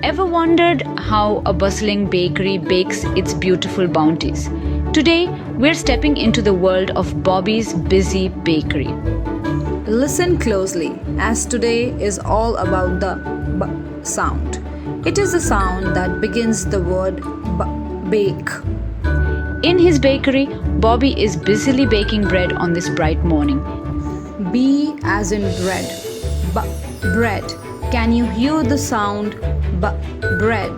Ever wondered how a bustling bakery bakes its beautiful bounties? Today, we're stepping into the world of Bobby's Busy Bakery. Listen closely, as today is all about the b sound. It is the sound that begins the word bake. In his bakery, Bobby is busily baking bread on this bright morning. B as in bread. Bread. Can you hear the sound bread?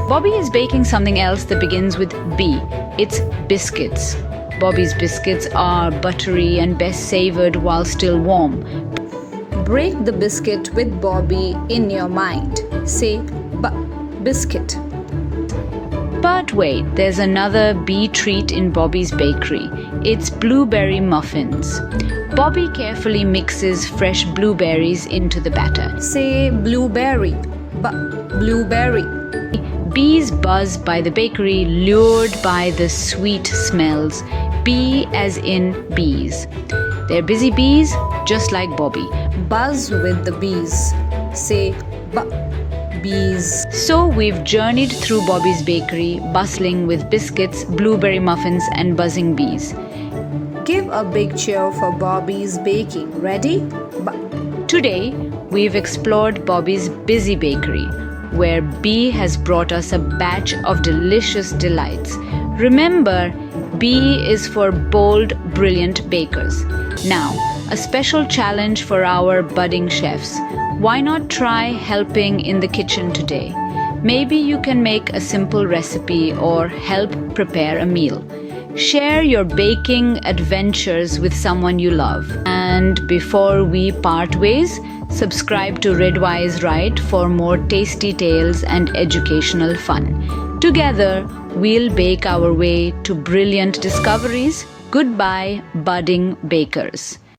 Bobby is baking something else that begins with B. It's biscuits. Bobby's biscuits are buttery and best savored while still warm. Break the biscuit with Bobby in your mind. Say biscuit. But wait, there's another B treat in Bobby's bakery. It's blueberry muffins. Bobby carefully mixes fresh blueberries into the batter. Say blueberry. Blueberry. Bees buzz by the bakery, lured by the sweet smells. B as in bees. They're busy bees, just like Bobby. Buzz with the bees. Say bees. So we've journeyed through Bobby's bakery, bustling with biscuits, blueberry muffins, and buzzing bees. Give a big cheer for Bobby's baking. Ready? Today, we've explored Bobby's Busy Bakery, where B has brought us a batch of delicious delights. Remember, B is for bold, brilliant bakers. Now, a special challenge for our budding chefs. Why not try helping in the kitchen today? Maybe you can make a simple recipe or help prepare a meal. Share your baking adventures with someone you love. And before we part ways, subscribe to Redwise Right for more tasty tales and educational fun. Together, we'll bake our way to brilliant discoveries. Goodbye, budding bakers.